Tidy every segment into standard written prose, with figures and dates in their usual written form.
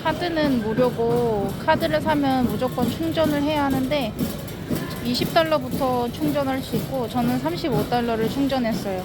카드는 무료고 카드를 사면 무조건 충전을 해야 하는데 20달러부터 충전할 수 있고 저는 35달러를 충전했어요.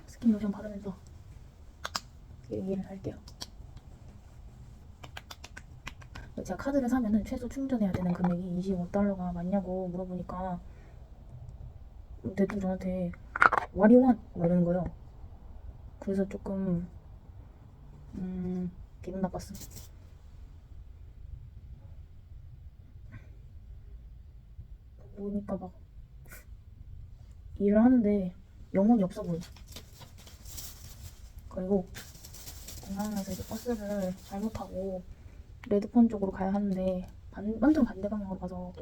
스킨 로션 바르면서 얘기를 할게요. 제가 카드를 사면은 최소 충전해야 되는 금액이 25달러가 맞냐고 물어보니까 대뜸 저한테 와리원 이러는 거예요. 그래서 조금 기분 나빴어. 보니까 막 일을 하는데 영혼이 없어 보여. 그리고 공항에서 이제 버스를 잘못 타고 레드폰 쪽으로 가야 하는데 완전 반대 방향으로 가서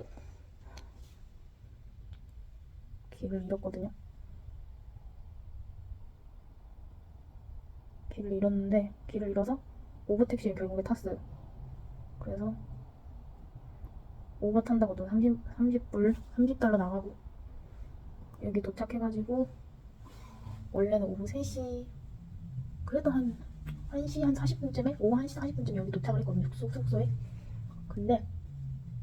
길을 잃었거든요. 길을 잃었는데 길을 잃어서 오버 택시를 결국에 탔어요. 그래서 오버 탄다고 돈 30달러 나가고 여기 도착해가지고 원래는 오후 3시 그래도 한 1시 한 40분쯤에 오후 1시 40분쯤에 여기 도착을 했거든요. 숙소에. 근데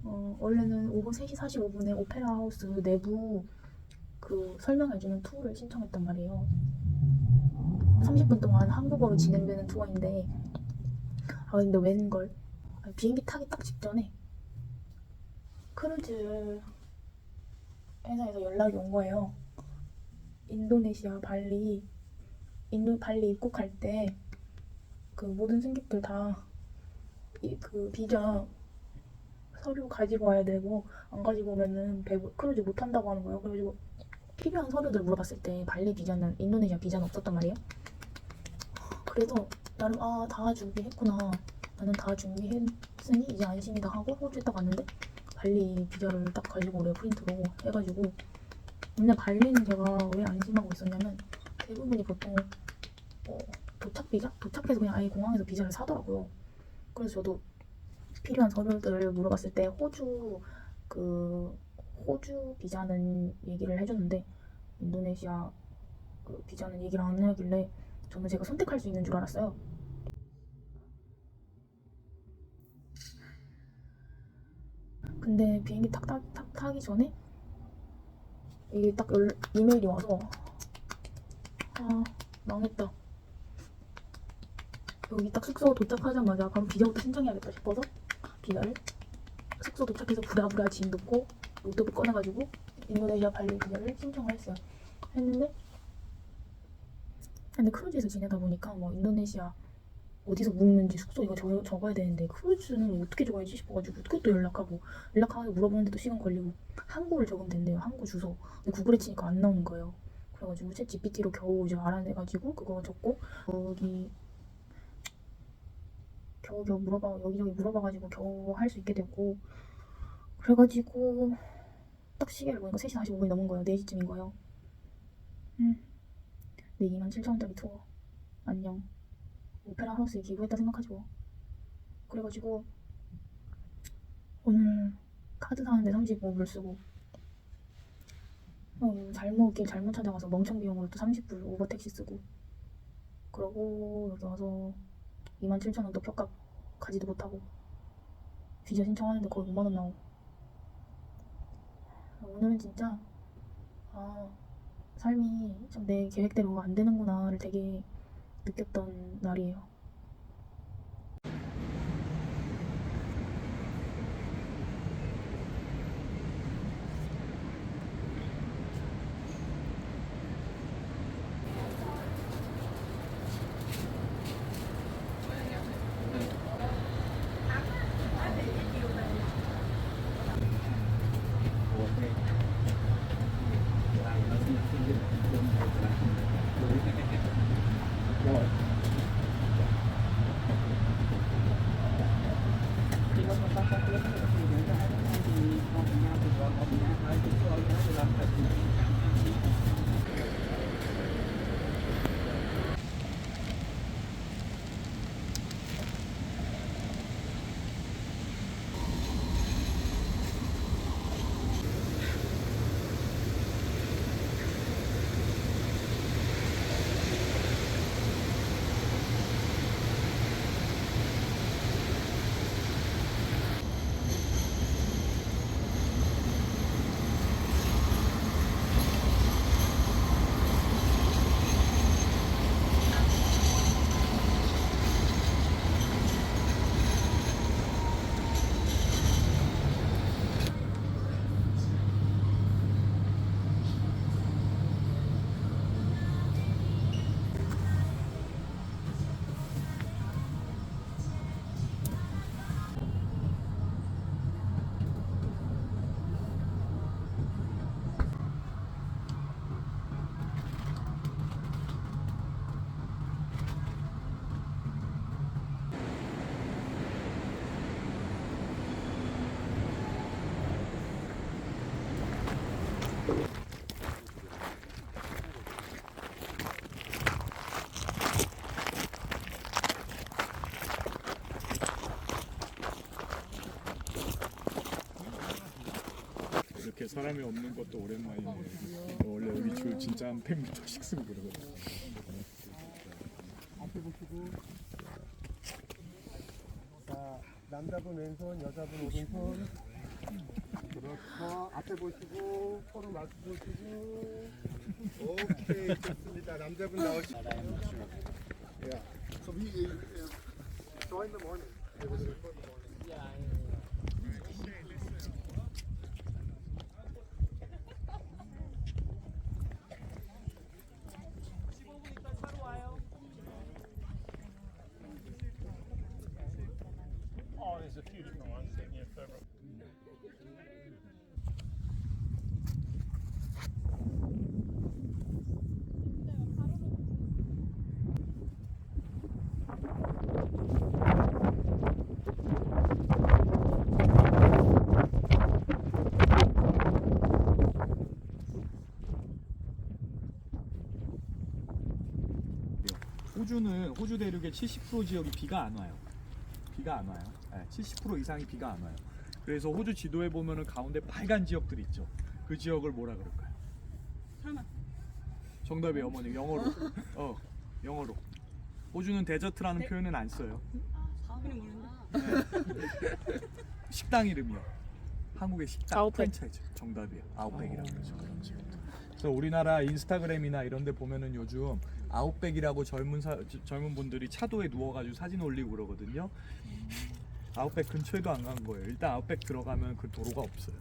원래는 오후 3시 45분에 오페라 하우스 내부 그 설명해주는 투어를 신청했단 말이에요. 30분 동안 한국어로 진행되는 투어인데 근데 웬걸 비행기 타기 딱 직전에 크루즈 회사에서 연락이 온 거예요. 인도네시아 발리 입국할 때 그 모든 승객들 다 그 비자 서류 가지고 와야 되고 안 가지고 오면은 크루즈 못 한다고 하는 거예요. 그래가지고 필요한 서류들 물어봤을 때 발리 비자는 인도네시아 비자는 없었단 말이에요. 그래서 나름 다 준비했구나. 나는 다 준비했으니 이제 안심이다 하고 호주에 딱 왔는데 발리 비자를 딱 가지고 오래 프린트로 해가지고 근데 발리는 제가 왜 안심하고 있었냐면 대부분이 보통 도착 비자? 도착해서 그냥 아예 공항에서 비자를 사더라고요. 그래서 저도 필요한 서류들을 물어봤을 때 호주 비자는 얘기를 해줬는데 인도네시아 그 비자는 얘기를 안 하길래 저는 제가 선택할 수 있는 줄 알았어요. 근데 비행기 타기 전에 이게 딱 이메일이 와서 망했다. 여기 딱 숙소 도착하자마자 바로 비자부터 신청해야겠다 싶어서 비자를 숙소 도착해서 부랴부랴 짐 넣고 노트북 꺼내가지고 인도네시아 발리 비자를 신청을 했어요. 근데 크루즈에서 지내다 보니까 뭐 인도네시아 어디서 묵는지 숙소 이거 적어야 되는데 크루즈는 어떻게 적어야지 싶어가지고 그것도 연락하고 물어보는데도 시간 걸리고 항구를 적으면 된대요. 항구 주소. 근데 구글에 치니까 안 나오는 거예요. 그래가지고 챗 GPT로 겨우 이제 알아내가지고 그거 적고 여기 겨우 여기저기 물어봐가지고 겨우 할 수 있게 됐고 그래가지고 딱 시계를 보니까 3시 45분이 넘은 거예요. 4시쯤인 거예요. 네, 27,000원짜리 투어 안녕. 오페라 하우스에 기부했다 생각하지 뭐. 그래가지고 오늘 카드 사는데 35불 쓰고 길 잘못 찾아가서 멍청 비용으로 또 30불 오버 택시 쓰고 그러고 여기 와서 27,000원 또 표값 가지도 못하고 비자 신청하는데 거의 5만원 나오고 오늘은 진짜 삶이 좀 내 계획대로 안 되는구나를 되게 느꼈던 날이에요. 사람이 없는 것도 오랜만이네. 원래 여기 줄 진짜 한 100m씩 쓰고 그러거든. 앞에 보시고. 자, 남자분 왼손, 여자분 오른손. 그렇죠. 앞에 보시고, 서로 마주 보시고. 오케이, 좋습니다. 남자분 나오시고. Yeah. So we join the morning. It was before the morning. Oh, there's a few different ones that you further. 호주 대륙의 70% 지역이 비가 안 와요. 비가 안 와요. 네, 70% 이상이 비가 안 와요. 그래서 호주 지도에 보면은 가운데 빨간 지역들 있죠. 그 지역을 뭐라 그럴까요? 설마. 정답이 어머니 영어로. 영어로. 호주는 데저트라는 표현은 안 써요. 그냥 모르는데. 식당 이름이요. 한국의 식당 아웃백. 프랜차이즈. 정답이에요. 아웃백이라고 그러죠. 그런 지역도. 그래서 우리나라 인스타그램이나 이런 데 보면은 요즘 아웃백이라고 젊은 분들이 차도에 누워가지고 사진 올리고 그러거든요. 아웃백 근처에도 안 간 거예요. 일단 아웃백 들어가면 그 도로가 없어요.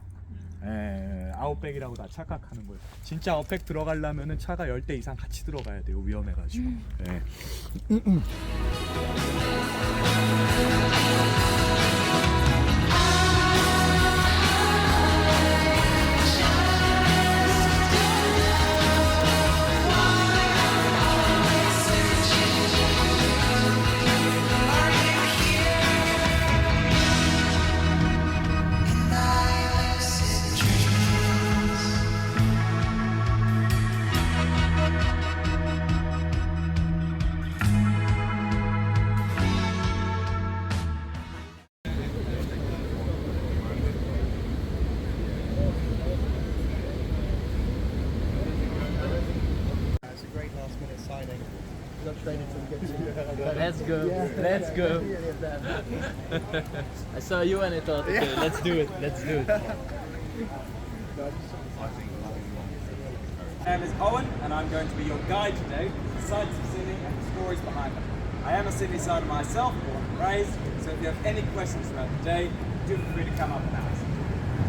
아웃백이라고 다 착각하는 거예요. 진짜 아웃백 들어가려면은 차가 10대 이상 같이 들어가야 돼요. 위험해가지고. 예. It's a great last minute signing. Not training till we get to Let's go. Let's go. I saw you and I thought, okay, let's do it. Let's do it. My name is Owen and I'm going to be your guide today to the sights of Sydney and the stories behind them. I am a Sydney sider myself, born and raised, so if you have any questions throughout the day, do feel free to come up and ask.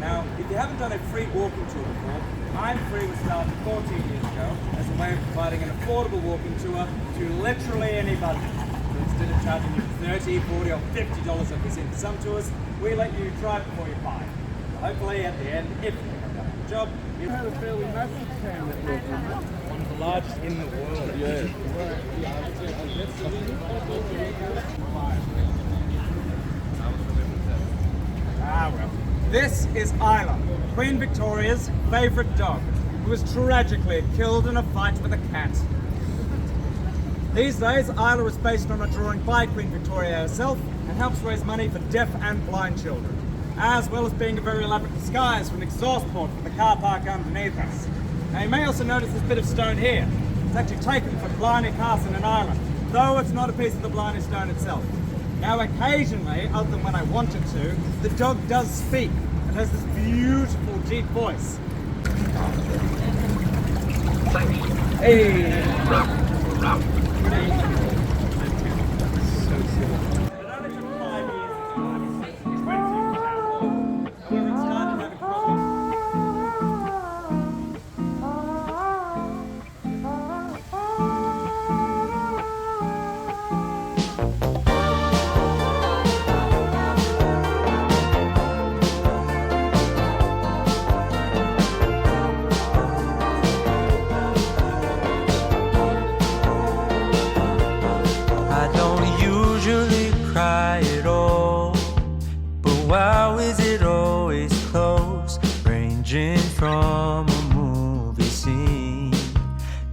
Now, if you haven't done a free walking tour before, I'm Free was started 14 years ago as a way of providing an affordable walking tour to literally anybody. So instead of charging you $30, $40 or $50 like we see in some tours, we let you try before you buy. So hopefully at the end, if you have done a good job, you have a fairly massive town that we're one of the largest in the world. This is Isla, Queen Victoria's favourite dog, who was tragically killed in a fight with a cat. These days, Isla is based on a drawing by Queen Victoria herself and helps raise money for deaf and blind children, as well as being a very elaborate disguise for an exhaust port for the car park underneath us. Now you may also notice this bit of stone here. It's actually taken from Blarney Castle in Ireland, though it's not a piece of the Blarney Stone itself. Now occasionally, other than when I want it to, the dog does speak and has this beautiful deep voice. Hey! I don't usually cry at all, but wow, is it always close, ranging from a movie scene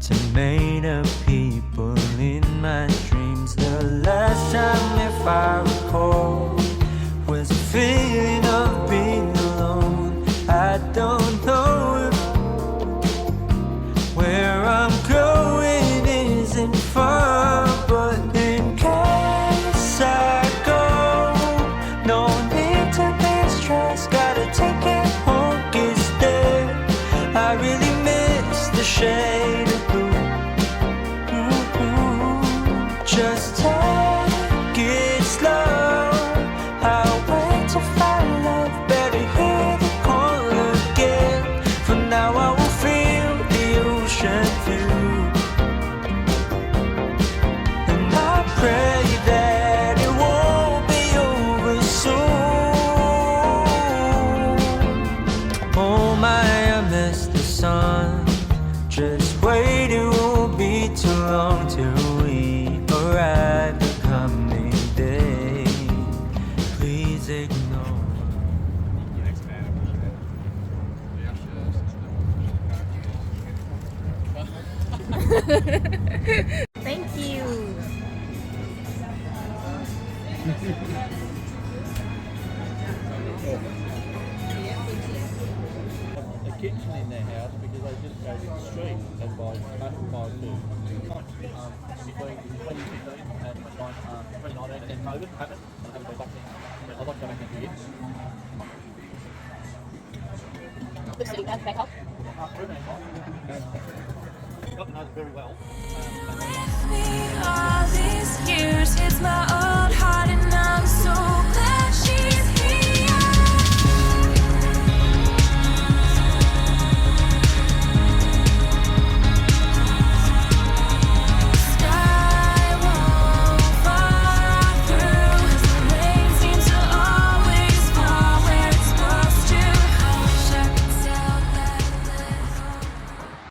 to made up people in my dreams. The last time, if I recall, was a feeling of being alone. I don't know shade of blue. Just take it slow. I'll wait to find love. Better hear the call again. For now I will feel the ocean view. And I pray that it won't be over soon. Oh my, I miss the sun. Just wait, it won't be too long till we arrive the coming day. Please ignore. Thank you. A kitchen in their house because they just go to the street and buy food. Between 2015 and 2019 and then COVID happened, and I haven't been back in. I'd like to go back next year. Looks like you have back up. Got to know them very well. All these years, it's my